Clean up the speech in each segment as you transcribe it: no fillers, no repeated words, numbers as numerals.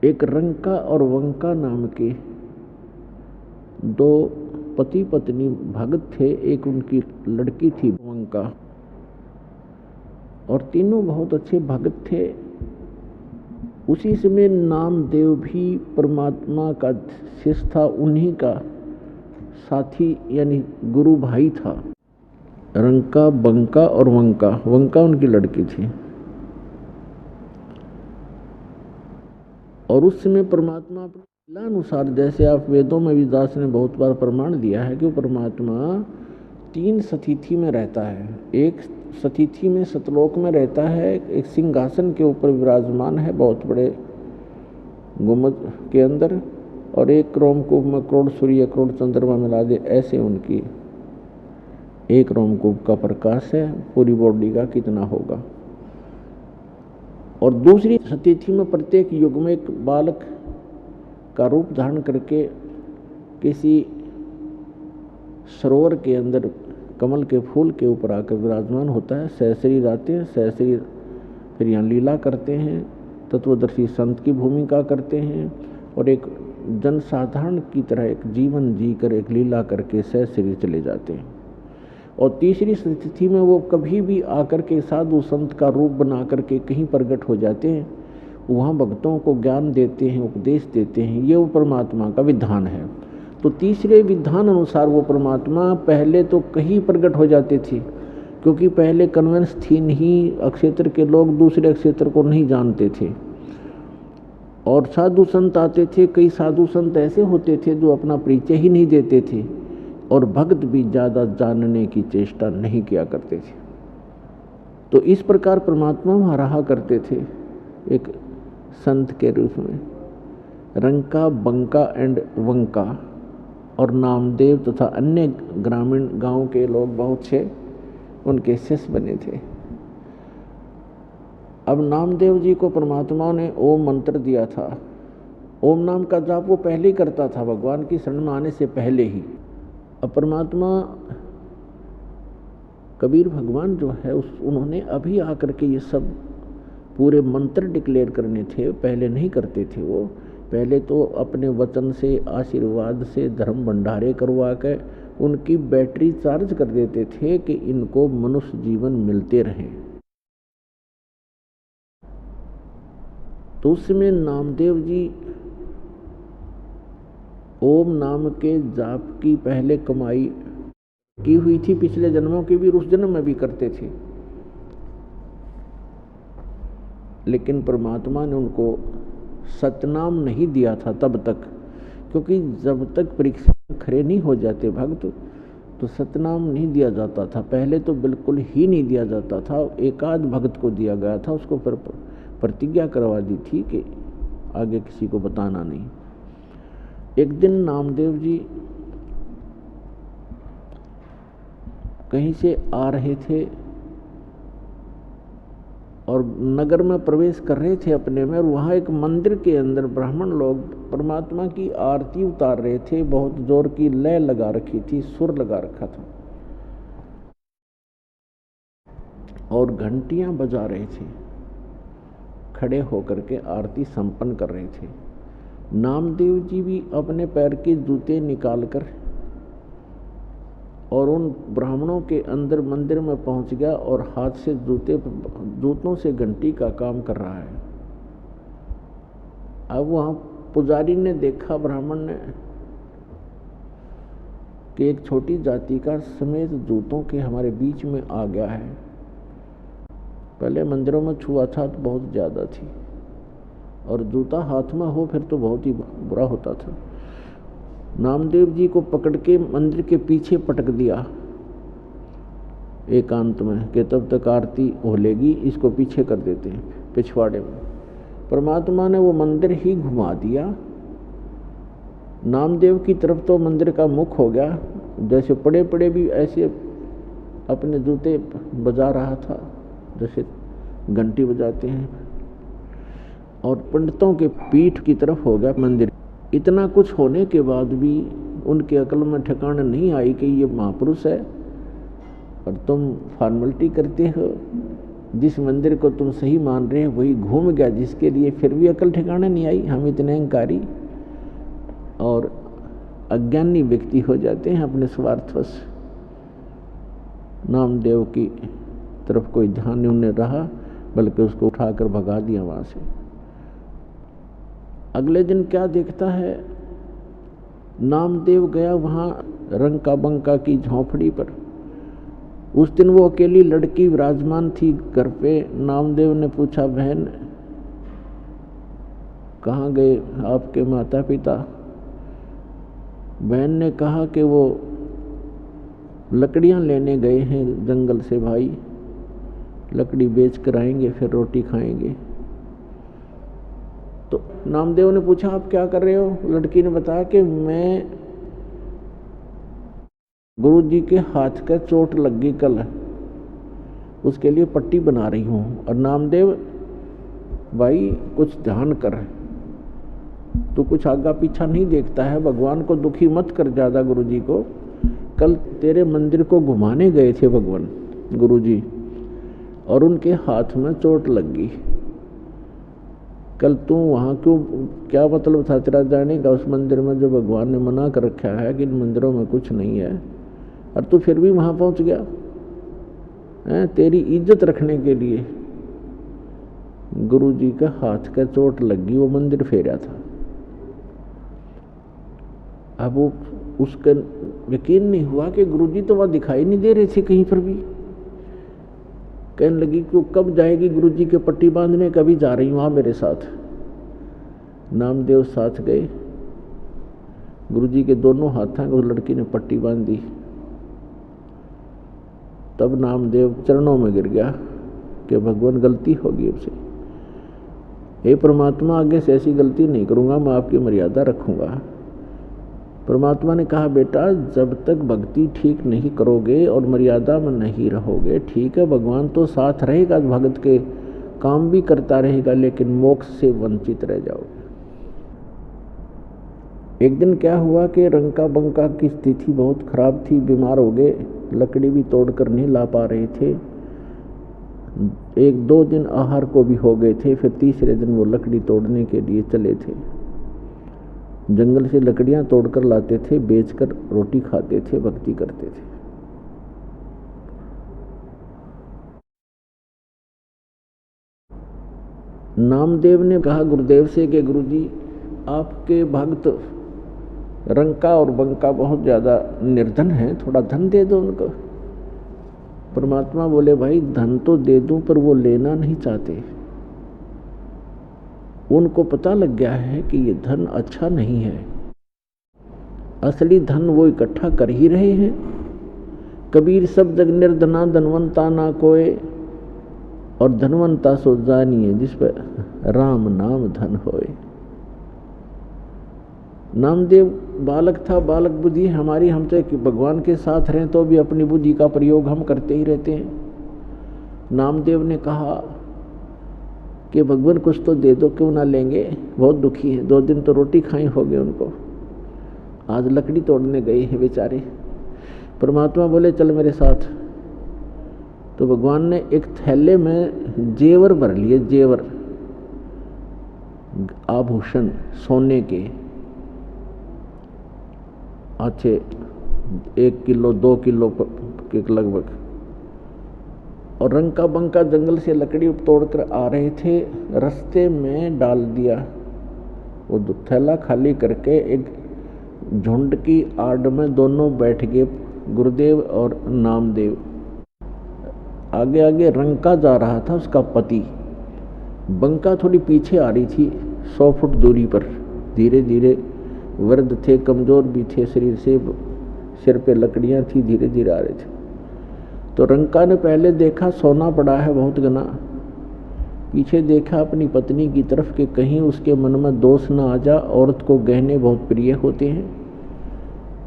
एक रंका और वंका नाम के दो पति पत्नी भगत थे। एक उनकी लड़की थी वंका, और तीनों बहुत अच्छे भगत थे। उसी समय नामदेव भी परमात्मा का शिष्य था, उन्हीं का साथी यानी गुरु भाई था। रंका, बंका और वंका, वंका उनकी लड़की थी। और उस समय परमात्मा अपने अनुसार, जैसे आप वेदों में भी दास ने बहुत बार प्रमाण दिया है कि परमात्मा 3 सतिथि में रहता है। एक सतिथि में सतलोक में रहता है, एक सिंहासन के ऊपर विराजमान है बहुत बड़े गुम्बद के अंदर, और एक रोमकूप में करोड़ सूर्य करोड़ चंद्रमा मिला दे ऐसे उनकी एक रोमकूप का प्रकाश है, पूरी बॉडी का कितना होगा। और दूसरी सतिथि में प्रत्येक युग में एक बालक का रूप धारण करके किसी सरोवर के अंदर कमल के फूल के ऊपर आकर विराजमान होता है। सहशरीर आते हैं, सहशरीर फिर यहाँ लीला करते हैं, तत्वदर्शी संत की भूमिका करते हैं, और एक जनसाधारण की तरह एक जीवन जीकर एक लीला करके सहशरीर चले जाते हैं। और तीसरी स्थिति में वो कभी भी आकर के साधु संत का रूप बना करके कहीं प्रकट हो जाते हैं, वहाँ भक्तों को ज्ञान देते हैं, उपदेश देते हैं। ये वो परमात्मा का विधान है। तो तीसरे विधान अनुसार वो परमात्मा पहले तो कहीं प्रकट हो जाते थे, क्योंकि पहले कन्वेंस थी नहीं, अक्षेत्र के लोग दूसरे अक्षेत्र को नहीं जानते थे, और साधु संत आते थे। कई साधु संत ऐसे होते थे जो अपना परिचय ही नहीं देते थे, और भक्त भी ज़्यादा जानने की चेष्टा नहीं किया करते थे। तो इस प्रकार परमात्मा वहाँ रहा करते थे एक संत के रूप में। रंका, बंका एंड वंका, और नामदेव तथा अन्य ग्रामीण गांव के लोग बहुत से उनके शिष्य बने थे। अब नामदेव जी को परमात्मा ने ओम मंत्र दिया था। ओम नाम का जाप वो पहले ही करता था, भगवान की शरण में आने से पहले ही। अब परमात्मा कबीर भगवान जो है उन्होंने अभी आकर के ये सब पूरे मंत्र डिक्लेयर करने थे, पहले नहीं करते थे। वो पहले तो अपने वचन से, आशीर्वाद से, धर्म भंडारे करवा कर उनकी बैटरी चार्ज कर देते थे कि इनको मनुष्य जीवन मिलते रहे। तो उसमें नामदेव जी ओम नाम के जाप की पहले कमाई की हुई थी, पिछले जन्मों की भी, उस जन्म में भी करते थे। लेकिन परमात्मा ने उनको सतनाम नहीं दिया था तब तक, क्योंकि जब तक परीक्षा खरे नहीं हो जाते भक्त तो सतनाम नहीं दिया जाता था। पहले तो बिल्कुल ही नहीं दिया जाता था, एकाध भक्त को दिया गया था, उसको फिर प्रतिज्ञा करवा दी थी कि आगे किसी को बताना नहीं। एक दिन नामदेव जी कहीं से आ रहे थे और नगर में प्रवेश कर रहे थे अपने में, और वहाँ एक मंदिर के अंदर ब्राह्मण लोग परमात्मा की आरती उतार रहे थे। बहुत जोर की लय लगा रखी थी, सुर लगा रखा था, और घंटियां बजा रहे थे, खड़े होकर के आरती संपन्न कर रहे थे। नामदेव जी भी अपने पैर के जूते निकालकर और उन ब्राह्मणों के अंदर मंदिर में पहुंच गया, और हाथ से जूतों से घंटी का काम कर रहा है। अब वहां पुजारी ने देखा, ब्राह्मण ने, कि एक छोटी जाति का समेत जूतों के हमारे बीच में आ गया है। पहले मंदिरों में छुआछूत बहुत ज्यादा थी, और जूता हाथ में हो फिर तो बहुत ही बुरा होता था। नामदेव जी को पकड़ के मंदिर के पीछे पटक दिया एकांत में, कि तब तक आरती होलेगी, इसको पीछे कर देते हैं पिछवाड़े में। परमात्मा ने वो मंदिर ही घुमा दिया। नामदेव की तरफ तो मंदिर का मुख हो गया, जैसे पड़े पड़े भी ऐसे अपने जूते बजा रहा था जैसे घंटी बजाते हैं, और पंडितों के पीठ की तरफ हो गया मंदिर। इतना कुछ होने के बाद भी उनके अकल में ठिकाना नहीं आई कि ये महापुरुष है और तुम फॉर्मेलिटी करते हो। जिस मंदिर को तुम सही मान रहे हो वही घूम गया, जिसके लिए फिर भी अकल ठिकाने नहीं आई। हम इतने अहंकारी और अज्ञानी व्यक्ति हो जाते हैं अपने स्वार्थवश। नामदेव की तरफ कोई ध्यान नहीं उन्हें रहा, बल्कि उसको उठाकर भगा दिया वहां से। अगले दिन क्या देखता है, नामदेव गया वहां रंका बंका की झोंपड़ी पर। उस दिन वो अकेली लड़की विराजमान थी घर पे। नामदेव ने पूछा, बहन कहाँ गए आपके माता पिता? बहन ने कहा कि वो लकड़ियां लेने गए हैं जंगल से भाई, लकड़ी बेच कर आएंगे फिर रोटी खाएंगे। तो नामदेव ने पूछा, आप क्या कर रहे हो? लड़की ने बताया कि मैं गुरु जी के हाथ का चोट लग गई कल, उसके लिए पट्टी बना रही हूं। और नामदेव भाई कुछ ध्यान कर, तू कुछ आगा पीछा नहीं देखता है, भगवान को दुखी मत कर ज्यादा। गुरु जी को कल तेरे मंदिर को घुमाने गए थे भगवान गुरु जी, और उनके हाथ में चोट लग गई। कल तू वहां क्यों, क्या मतलब था तेरा जाने का उस मंदिर में जो भगवान ने मना कर रखा है कि इन मंदिरों में कुछ नहीं है, और तू फिर भी वहां पहुंच गया है? तेरी इज्जत रखने के लिए गुरु जी का हाथ का चोट लगी, वो मंदिर फेरा था। अब वो उसका यकीन नहीं हुआ कि गुरु जी तो वहां दिखाई नहीं दे रहे थे कहीं पर भी। कहने लगी कि कब जाएगी गुरु जी के पट्टी बांधने? कभी जा रही हूं, आ मेरे साथ। नामदेव साथ गए। गुरु जी के दोनों हाथों को उस लड़की ने पट्टी बांध दी। तब नामदेव चरणों में गिर गया कि भगवान गलती होगी हमसे, हे परमात्मा आगे से ऐसी गलती नहीं करूंगा, मैं आपकी मर्यादा रखूंगा। परमात्मा ने कहा, बेटा जब तक भक्ति ठीक नहीं करोगे और मर्यादा में नहीं रहोगे, ठीक है भगवान तो साथ रहेगा भगत के, काम भी करता रहेगा, लेकिन मोक्ष से वंचित रह जाओगे। एक दिन क्या हुआ कि रंका बंका की स्थिति बहुत खराब थी, बीमार हो गए, लकड़ी भी तोड़कर नहीं ला पा रहे थे। 1-2 दिन आहार को भी हो गए थे। फिर तीसरे दिन वो लकड़ी तोड़ने के लिए चले थे। जंगल से लकड़ियां तोड़कर लाते थे, बेचकर रोटी खाते थे, भक्ति करते थे। नामदेव ने कहा गुरुदेव से कि गुरुजी आपके भक्त रंका और बंका बहुत ज्यादा निर्धन हैं, थोड़ा धन दे दो उनको। परमात्मा बोले, भाई धन तो दे दूं पर वो लेना नहीं चाहते। उनको पता लग गया है कि ये धन अच्छा नहीं है, असली धन वो इकट्ठा कर ही रहे हैं। कबीर सब जग निर्धना धनवंता ना कोय, और धनवंता सो जानिए जिस पर राम नाम धन होए। नामदेव बालक था, बालक बुद्धि हमारी, हम चाहे कि भगवान के साथ रहें तो भी अपनी बुद्धि का प्रयोग हम करते ही रहते हैं। नामदेव ने कहा कि भगवान कुछ तो दे दो, क्यों ना लेंगे, बहुत दुखी है, 2 दिन तो रोटी खाई हो गए उनको, आज लकड़ी तोड़ने गए हैं बेचारे। परमात्मा बोले चल मेरे साथ। तो भगवान ने एक थैले में जेवर भर लिए, जेवर आभूषण सोने के अच्छे 1 किलो 2 किलो के लगभग, और रंका बंका जंगल से लकड़ी तोड़कर आ रहे थे, रास्ते में डाल दिया। वो थैला खाली करके एक झुंड की आड़ में दोनों बैठ गए, गुरुदेव और नामदेव। आगे आगे रंका जा रहा था, उसका पति। बंका थोड़ी पीछे आ रही थी 100 फुट दूरी पर। धीरे धीरे, वृद्ध थे, कमजोर भी थे शरीर से, सिर पे लकड़ियां थी, धीरे धीरे आ रहे थे। तो रंका ने पहले देखा सोना पड़ा है बहुत घना, पीछे देखा अपनी पत्नी की तरफ कि कहीं उसके मन में दोष ना आ जा, औरत को गहने बहुत प्रिय होते हैं।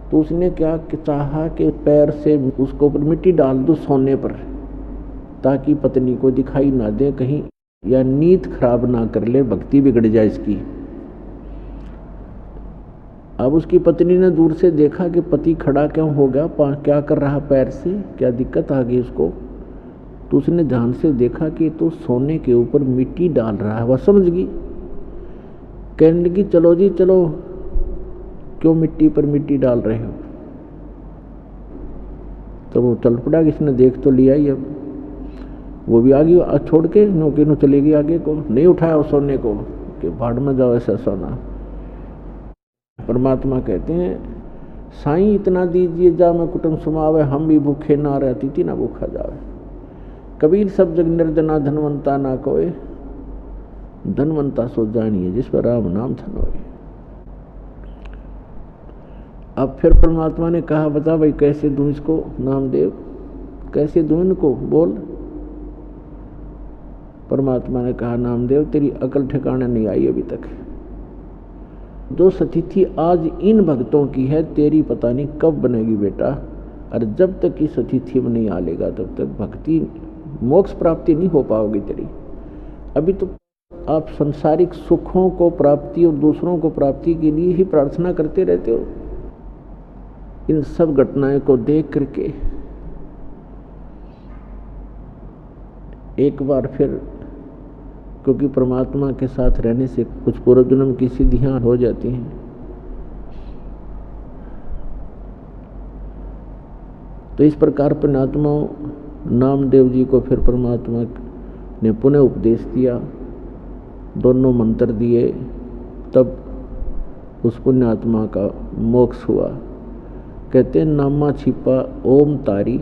तो उसने क्या चाहा कि पैर से उसको ऊपर मिट्टी डाल दो सोने पर, ताकि पत्नी को दिखाई ना दे कहीं, या नीयत खराब ना कर ले, भक्ति बिगड़ जाए इसकी। अब उसकी पत्नी ने दूर से देखा कि पति खड़ा क्यों हो गया, क्या कर रहा पैर से, क्या दिक्कत आ गई उसको। तो उसने ध्यान से देखा कि तो सोने के ऊपर मिट्टी डाल रहा है। वह समझ गई, कहने लगी चलो जी चलो, क्यों मिट्टी पर मिट्टी डाल रहे हो। तो वो चल पड़ा, किसने देख तो लिया ही। अब वो भी आ गई छोड़ के, नौके नो चली गई आगे को, नहीं उठाया उस सोने को कि भाड़ में जाओ ऐसा सोना। परमात्मा कहते हैं साईं इतना दीजिए जा मैं कुटुंब समावे, हम भी भूखे ना रहती थी ना भूखा जावे। कबीर सब जग निर्धना धनवंता ना कोय, धनवंता सो जानिए जिस पर राम नाम धन होए। अब फिर परमात्मा ने कहा बता भाई कैसे दूं इसको, नामदेव कैसे दूं इनको, बोल। परमात्मा ने कहा नामदेव तेरी अकल ठिकाने नहीं आई अभी तक। जो सतिथि आज इन भक्तों की है तेरी पता नहीं कब बनेगी बेटा। और जब तक इस सतिथि में नहीं आ लेगा तब तक भक्ति मोक्ष प्राप्ति नहीं हो पाओगी तेरी। अभी तो आप संसारिक सुखों को प्राप्ति और दूसरों को प्राप्ति के लिए ही प्रार्थना करते रहते हो। इन सब घटनाएं को देख करके एक बार फिर, क्योंकि परमात्मा के साथ रहने से कुछ पूर्व जन्म की सिद्धियां हो जाती हैं, तो इस प्रकार पुण्यात्मा नामदेव जी को फिर परमात्मा ने पुनः उपदेश दिया, दोनों मंत्र दिए, तब उस पुण्यात्मा का मोक्ष हुआ। कहते हैं नामा छिपा ओम तारी,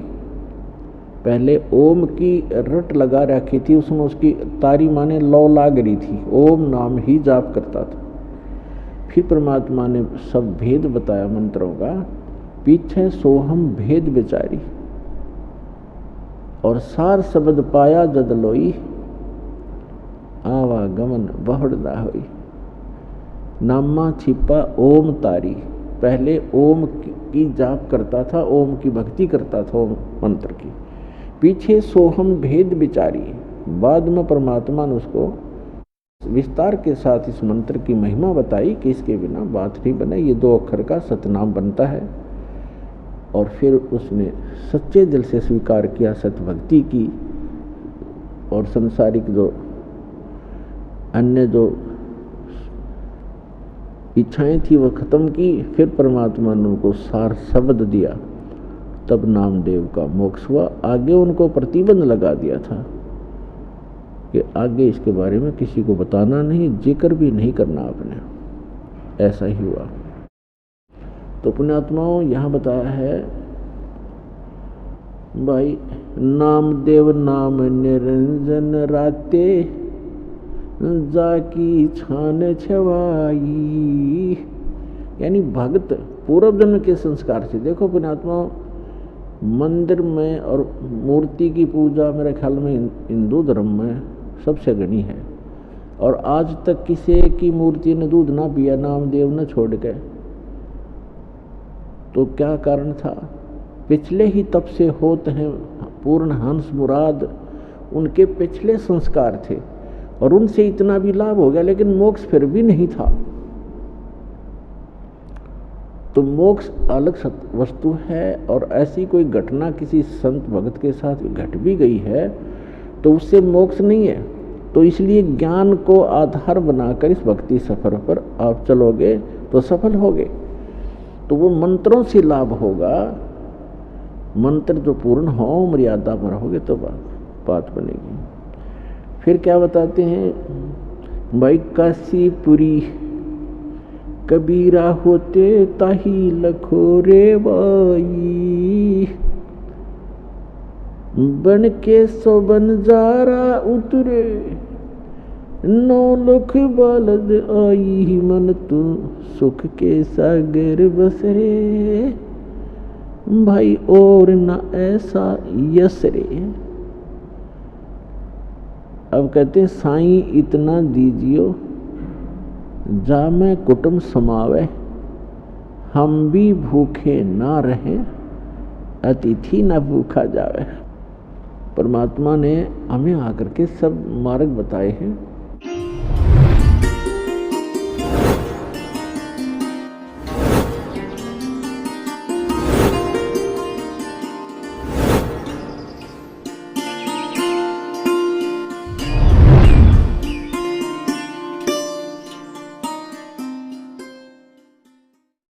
पहले ओम की रट लगा रखी थी उसमें, उसकी तारी माने लौ लाग रही थी, ओम नाम ही जाप करता था। फिर परमात्मा ने सब भेद बताया मंत्रों का, पीछे सोहम भेद विचारी, और सार शब्द पाया जद लोई, आवागमन बहुड़दा होई। नामा छिपा ओम तारी, पहले ओम की जाप करता था, ओम की भक्ति करता था, ओम मंत्र की। पीछे सोहम भेद विचारी, बाद में परमात्मा ने उसको विस्तार के साथ इस मंत्र की महिमा बताई कि इसके बिना बात नहीं बने, ये 2 अक्षर का सतनाम बनता है। और फिर उसने सच्चे दिल से स्वीकार किया, सत भक्ति की, और संसारिक जो अन्य जो इच्छाएं थी वह खत्म की। फिर परमात्मा ने उनको सार शब्द दिया, तब नामदेव का मोक्ष हुआ। आगे उनको प्रतिबंध लगा दिया था कि आगे इसके बारे में किसी को बताना नहीं, जिक्र भी नहीं करना आपने। ऐसा ही हुआ। तो पुण्यात्माओं यहाँ बताया है भाई, नामदेव नाम निरंजन राते, जाकी छान छवाई। यानी भक्त पूर्व जन्म के संस्कार से, देखो पुण्यात्माओं मंदिर में और मूर्ति की पूजा मेरे ख्याल में हिंदू धर्म में सबसे घनी है, और आज तक किसी की मूर्ति ने दूध ना पिया नामदेव ने छोड़ के। तो क्या कारण था? पिछले ही तप से होते हैं पूर्ण हंस मुराद, उनके पिछले संस्कार थे और उनसे इतना भी लाभ हो गया, लेकिन मोक्ष फिर भी नहीं था। तो मोक्ष अलग वस्तु है, और ऐसी कोई घटना किसी संत भक्त के साथ घट भी गई है तो उससे मोक्ष नहीं है। तो इसलिए ज्ञान को आधार बनाकर इस भक्ति सफर पर आप चलोगे तो सफल होगे। तो वो मंत्रों से लाभ होगा, मंत्र जो पूर्ण हो मर्यादा पर रहोगे तो बात बनेगी। फिर क्या बताते हैं भाई, काशीपुरी कबीरा होते ताही लखोरे बाई, बन के सो बंजारा उतरे, 9 लख बालद आई, मन तू सुख के सागर बसरे, भाई और न ऐसा यसरे। अब कहते हैं साईं इतना दीजियो जामे कुटुंब समावे, हम भी भूखे ना रहें, अतिथि न भूखा जावे। परमात्मा ने हमें आकर के सब मार्ग बताए हैं